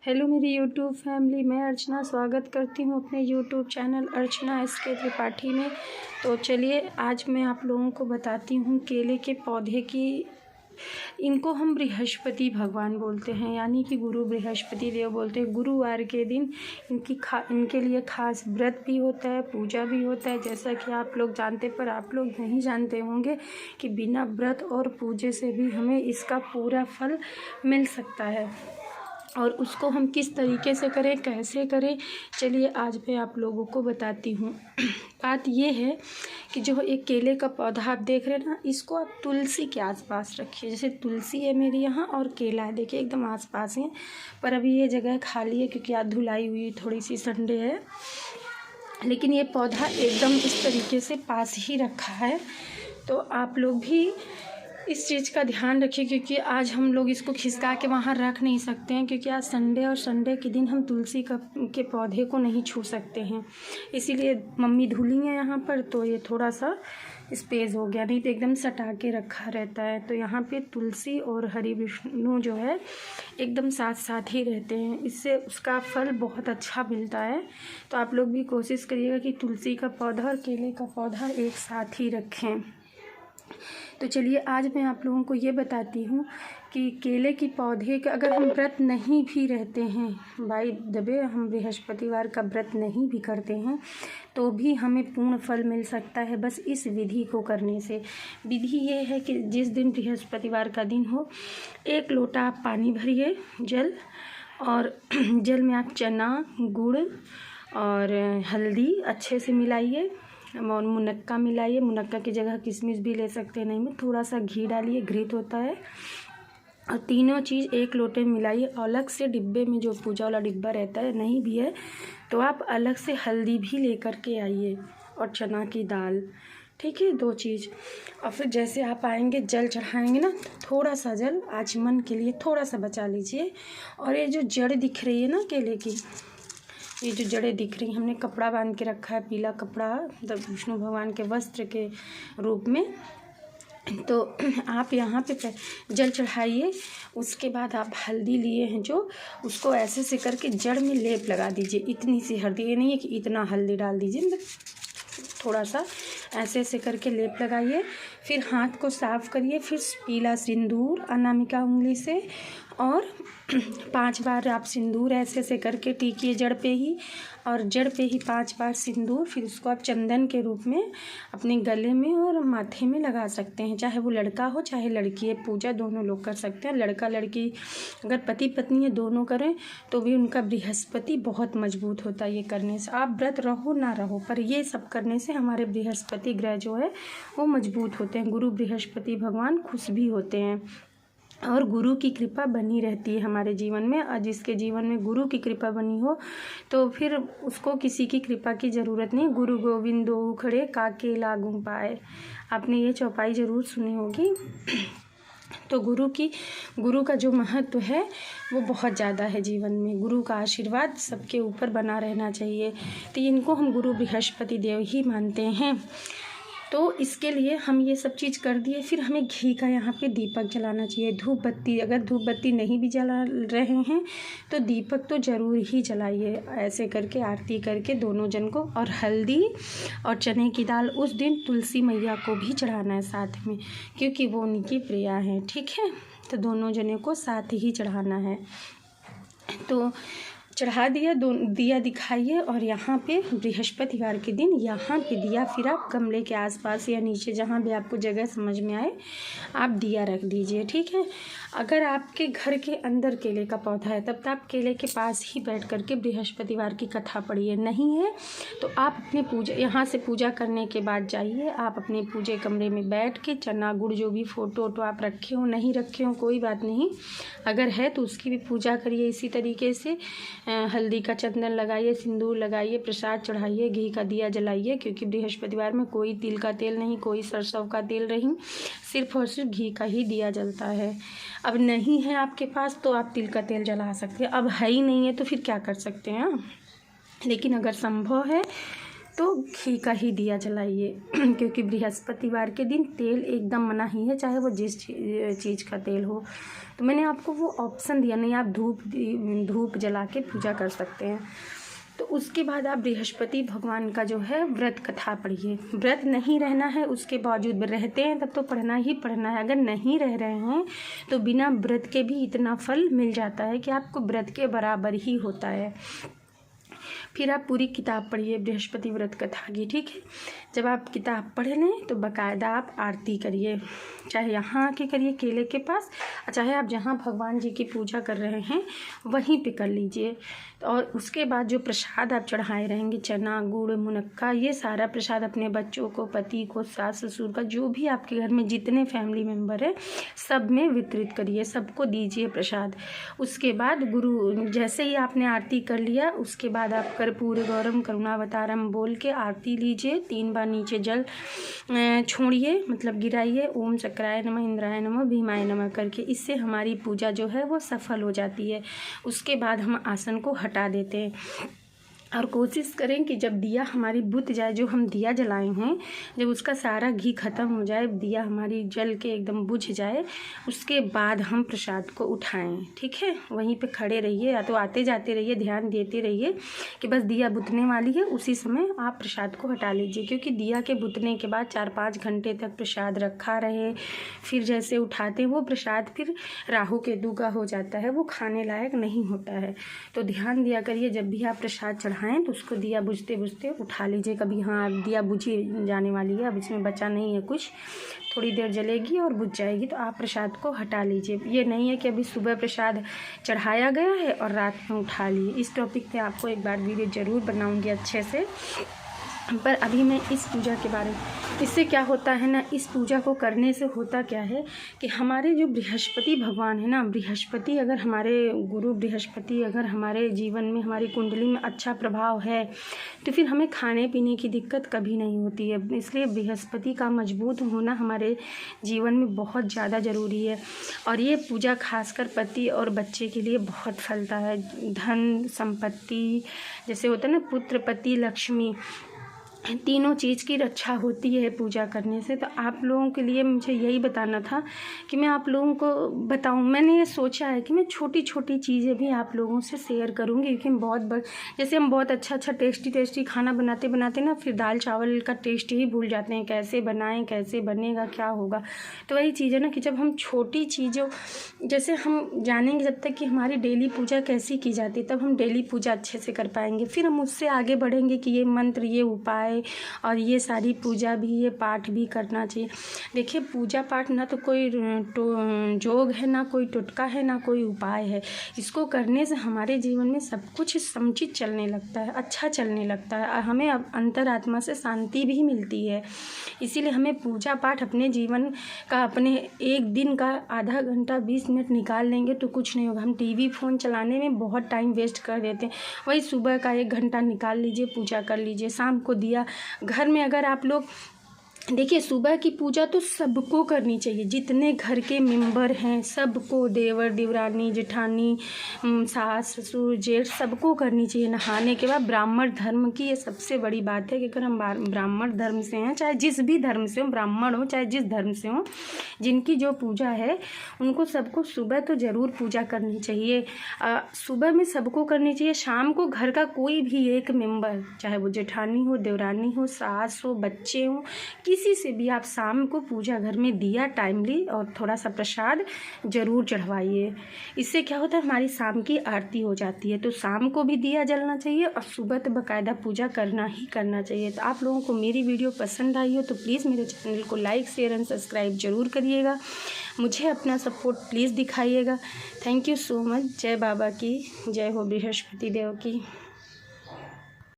Hello मेरी YouTube family, मैं अर्चना स्वागत करती हूँ अपने यूट्यूब चैनल अर्चना SK त्रिपाठी में। तो चलिए आज मैं आप लोगों को बताती हूँ केले के पौधे की। इनको हम बृहस्पति भगवान बोलते हैं, यानी कि गुरु बृहस्पति देव बोलते हैं। गुरुवार के दिन इनके लिए खास व्रत भी होता है, पूजा भी होता है, जैसा कि आप लोग जानते, पर आप लोग नहीं जानते होंगे कि बिना व्रत और पूजे से भी हमें इसका पूरा फल मिल सकता है। और उसको हम किस तरीके से करें, कैसे करें, चलिए आज मैं आप लोगों को बताती हूँ। बात ये है कि जो एक केले का पौधा आप देख रहे हैं ना, इसको आप तुलसी के आसपास रखिए। जैसे तुलसी है मेरी यहाँ और केला है, देखिए एकदम आसपास है। पर अभी ये जगह खाली है क्योंकि आज धुलाई हुई, थोड़ी सी संडे है, लेकिन ये पौधा एकदम इस तरीके से पास ही रखा है। तो आप लोग भी इस चीज़ का ध्यान रखिए, क्योंकि आज हम लोग इसको खिसका के वहाँ रख नहीं सकते हैं, क्योंकि आज संडे और संडे के दिन हम तुलसी के पौधे को नहीं छू सकते हैं। इसीलिए मम्मी धुली है यहाँ पर, तो ये थोड़ा सा स्पेस हो गया, नहीं तो एकदम सटा के रखा रहता है। तो यहाँ पे तुलसी और हरि विष्णु जो है एकदम साथ साथ ही रहते हैं, इससे उसका फल बहुत अच्छा मिलता है। तो आप लोग भी कोशिश करिएगा कि तुलसी का पौधा और केले का पौधा एक साथ ही रखें। तो चलिए आज मैं आप लोगों को ये बताती हूँ कि केले की पौधे का अगर हम व्रत नहीं भी रहते हैं, बाई दबे हम बृहस्पतिवार का व्रत नहीं भी करते हैं, तो भी हमें पूर्ण फल मिल सकता है बस इस विधि को करने से। विधि ये है कि जिस दिन बृहस्पतिवार का दिन हो, 1 लोटा आप पानी भरिए जल, और जल में आप चना, गुड़ और हल्दी अच्छे से मिलाइए और मुनक्का मिलाइए। मुनक्का की जगह किशमिश भी ले सकते हैं, नहीं में थोड़ा सा घी डालिए, घृत होता है। और तीनों चीज़ 1 लोटे में मिलाइए। अलग से डिब्बे में जो पूजा वाला डिब्बा रहता है, नहीं भी है तो आप अलग से हल्दी भी लेकर के आइए और चना की दाल, ठीक है, 2 चीज़। और फिर जैसे आप आएंगे जल चढ़ाएंगे ना, थोड़ा सा जल आचमन के लिए थोड़ा सा बचा लीजिए। और ये जो जड़ दिख रही है ना केले की, ये जो जड़ें दिख रही हैं, हमने कपड़ा बांध के रखा है, पीला कपड़ा, मतलब विष्णु भगवान के वस्त्र के रूप में। तो आप यहाँ पे जल चढ़ाइए। उसके बाद आप हल्दी लिए हैं जो, उसको ऐसे से करके जड़ में लेप लगा दीजिए। इतनी सी हल्दी, ये नहीं है कि इतना हल्दी डाल दीजिए, मतलब थोड़ा सा ऐसे ऐसे करके लेप लगाइए। फिर हाथ को साफ़ करिए, फिर पीला सिंदूर अनामिका उंगली से, और 5 बार आप सिंदूर ऐसे ऐसे करके टीकिए जड़ पे ही, और जड़ पे ही 5 बार सिंदूर। फिर उसको आप चंदन के रूप में अपने गले में और माथे में लगा सकते हैं, चाहे वो लड़का हो चाहे लड़की है। पूजा दोनों लोग कर सकते हैं, लड़का लड़की अगर पति पत्नी है दोनों करें तो भी उनका बृहस्पति बहुत मजबूत होता है ये करने से। आप व्रत रहो ना रहो, पर ये सब करने से हमारे बृहस्पति ग्रह जो है वो मजबूत होते हैं। गुरु बृहस्पति भगवान खुश भी होते हैं और गुरु की कृपा बनी रहती है हमारे जीवन में। और जिसके जीवन में गुरु की कृपा बनी हो तो फिर उसको किसी की कृपा की ज़रूरत नहीं। गुरु गोविंदो खड़े काके लागू पाए, आपने ये चौपाई ज़रूर सुनी होगी। तो गुरु का जो महत्व है वो बहुत ज़्यादा है जीवन में। गुरु का आशीर्वाद सबके ऊपर बना रहना चाहिए। तो इनको हम गुरु बृहस्पति देव ही मानते हैं। तो इसके लिए हम ये सब चीज़ कर दिए। फिर हमें घी का यहाँ पे दीपक जलाना चाहिए। धूप बत्ती, अगर धूप बत्ती नहीं भी जला रहे हैं तो दीपक तो ज़रूर ही जलाइए, ऐसे करके आरती करके दोनों जन को। और हल्दी और चने की दाल उस दिन तुलसी मैया को भी चढ़ाना है साथ में, क्योंकि वो उनकी प्रिया है, ठीक है। तो दोनों जने को साथ ही चढ़ाना है। तो चढ़ा दिया, दिया दिखाइए। और यहाँ पे बृहस्पतिवार के दिन यहाँ पे दिया, फिर आप गमले के आसपास या नीचे जहाँ भी आपको जगह समझ में आए आप दिया रख दीजिए, ठीक है। अगर आपके घर के अंदर केले का पौधा है तब तो आप केले के पास ही बैठ करके बृहस्पतिवार की कथा पढ़िए। नहीं है तो आप अपने पूजा, यहाँ से पूजा करने के बाद जाइए, आप अपने पूजे कमरे में बैठ के चना गुड़ जो भी फ़ोटो वोटो आप रखे हो, नहीं रखे हो कोई बात नहीं, अगर है तो उसकी भी पूजा करिए इसी तरीके से। हल्दी का चंदन लगाइए, सिंदूर लगाइए, प्रसाद चढ़ाइए, घी का दिया जलाइए, क्योंकि बृहस्पतिवार में कोई तिल का तेल नहीं, कोई सरसों का तेल नहीं, सिर्फ और सिर्फ घी का ही दिया जलता है। अब नहीं है आपके पास तो आप तिल का तेल जला सकते हैं, अब है ही नहीं है तो फिर क्या कर सकते हैं। लेकिन अगर संभव है तो घी का ही दिया जलाइए क्योंकि बृहस्पतिवार के दिन तेल एकदम मना ही है, चाहे वो जिस चीज़ का तेल हो। तो मैंने आपको वो ऑप्शन दिया, नहीं आप धूप जला के पूजा कर सकते हैं। तो उसके बाद आप बृहस्पति भगवान का जो है व्रत कथा पढ़िए। व्रत नहीं रहना है उसके बावजूद, रहते हैं तब तो पढ़ना ही पढ़ना है। अगर नहीं रह रहे हैं तो बिना व्रत के भी इतना फल मिल जाता है कि आपको व्रत के बराबर ही होता है। फिर आप पूरी किताब पढ़िए बृहस्पति व्रत कथा की, ठीक है। जब आप किताब पढ़ लें तो बाकायदा आप आरती करिए, चाहे यहाँ आके करिए केले के पास, चाहे आप जहाँ भगवान जी की पूजा कर रहे हैं वहीं पे कर लीजिए। और उसके बाद जो प्रसाद आप चढ़ाए रहेंगे, चना गुड़ मुनक्का, ये सारा प्रसाद अपने बच्चों को, पति को, सास ससुर का, जो भी आपके घर में जितने फैमिली मेम्बर है सब में वितरित करिए, सबको दीजिए प्रसाद। उसके बाद गुरु जैसे ही आपने आरती कर लिया, उसके बाद आप कर्पूर गौरम करुणावतारम बोल के आरती लीजिए। 3 बार नीचे जल छोड़िए, मतलब गिराइए, ओम चक्राय नमः, इंद्राय नमः, भीमाय नमः करके। इससे हमारी पूजा जो है वो सफल हो जाती है। उसके बाद हम आसन को हटा देते हैं और कोशिश करें कि जब दिया हमारी बुझ जाए, जो हम दिया जलाए हैं, जब उसका सारा घी ख़त्म हो जाए, दिया हमारी जल के एकदम बुझ जाए, उसके बाद हम प्रसाद को उठाएं, ठीक है। वहीं पे खड़े रहिए या तो आते जाते रहिए, ध्यान देते रहिए कि बस दिया बुझने वाली है, उसी समय आप प्रसाद को हटा लीजिए। क्योंकि दिया के बुझने के बाद 4-5 घंटे तक प्रसाद रखा रहे, फिर जैसे उठाते हैं वो प्रसाद फिर राहु केतु का हो जाता है, वो खाने लायक नहीं होता है। तो ध्यान दिया करिए, जब भी आप प्रसाद चढ़ाएं तो उसको दिया बुझते बुझते उठा लीजिए। कभी हाँ दिया बुझी जाने वाली है, अब इसमें बचा नहीं है कुछ, थोड़ी देर जलेगी और बुझ जाएगी, तो आप प्रसाद को हटा लीजिए। ये नहीं है कि अभी सुबह प्रसाद चढ़ाया गया है और रात में उठा लिए। इस टॉपिक पे आपको एक बार वीडियो ज़रूर बनाऊंगी अच्छे से, पर अभी मैं इस पूजा के बारे में, इससे क्या होता है ना, इस पूजा को करने से होता क्या है कि हमारे जो बृहस्पति भगवान है ना, बृहस्पति अगर हमारे गुरु बृहस्पति अगर हमारे जीवन में, हमारी कुंडली में अच्छा प्रभाव है तो फिर हमें खाने पीने की दिक्कत कभी नहीं होती है। इसलिए बृहस्पति का मजबूत होना हमारे जीवन में बहुत ज़्यादा ज़रूरी है। और ये पूजा खासकर पति और बच्चे के लिए बहुत फलता है। धन संपत्ति जैसे होता है ना, पुत्र पति लक्ष्मी, तीनों चीज़ की रक्षा होती है पूजा करने से। तो आप लोगों के लिए मुझे यही बताना था कि मैं आप लोगों को बताऊं। मैंने ये सोचा है कि मैं छोटी छोटी चीज़ें भी आप लोगों से शेयर करूंगी, क्योंकि जैसे हम बहुत अच्छा टेस्टी खाना बनाते बनाते ना फिर दाल चावल का टेस्ट ही भूल जाते हैं, कैसे बनाएं, कैसे बनेगा, क्या होगा। तो वही चीज़ है ना कि जब हम छोटी चीज़ों, जैसे हम जानेंगे जब तक कि हमारी डेली पूजा कैसी की जाती है, तब हम डेली पूजा अच्छे से कर पाएंगे। फिर हम उससे आगे बढ़ेंगे कि ये मंत्र, ये उपाय और ये सारी पूजा भी, ये पाठ भी करना चाहिए। देखिए पूजा पाठ ना तो कोई जोग है, ना कोई टोटका है, ना कोई उपाय है। इसको करने से हमारे जीवन में सब कुछ समुचित चलने लगता है, अच्छा चलने लगता है, हमें अंतरात्मा से शांति भी मिलती है। इसीलिए हमें पूजा पाठ अपने जीवन का, अपने एक दिन का आधा घंटा 20 मिनट निकाल लेंगे तो कुछ नहीं होगा। हम टीवी फ़ोन चलाने में बहुत टाइम वेस्ट कर देते हैं। वही सुबह का 1 घंटा निकाल लीजिए, पूजा कर लीजिए। शाम को दिया घर में, अगर आप लोग देखिए सुबह की पूजा तो सबको करनी चाहिए, जितने घर के मेंबर हैं सबको, देवर देवरानी जेठानी सास ससुर जेठ सबको करनी चाहिए नहाने के बाद। ब्राह्मण धर्म की ये सबसे बड़ी बात है कि अगर हम ब्राह्मण धर्म से हैं, चाहे जिस भी धर्म से हो, ब्राह्मण हो चाहे जिस धर्म से हो, जिनकी जो पूजा है उनको सबको सुबह तो ज़रूर पूजा करनी चाहिए। सुबह में सबको करनी चाहिए। शाम को घर का कोई भी एक मेंबर, चाहे वो जेठानी हो, देवरानी हो, सास हो, बच्चे हो, किसी से भी आप शाम को पूजा घर में दिया टाइमली और थोड़ा सा प्रसाद ज़रूर चढ़वाइए। इससे क्या होता है, हमारी शाम की आरती हो जाती है। तो शाम को भी दिया जलना चाहिए और सुबह तो बाकायदा पूजा करना ही करना चाहिए। तो आप लोगों को मेरी वीडियो पसंद आई हो तो प्लीज़ मेरे चैनल को लाइक शेयर एंड सब्सक्राइब ज़रूर करिएगा। मुझे अपना सपोर्ट प्लीज़ दिखाइएगा। Thank you so much. जय बाबा की, जय हो बृहस्पति देव की।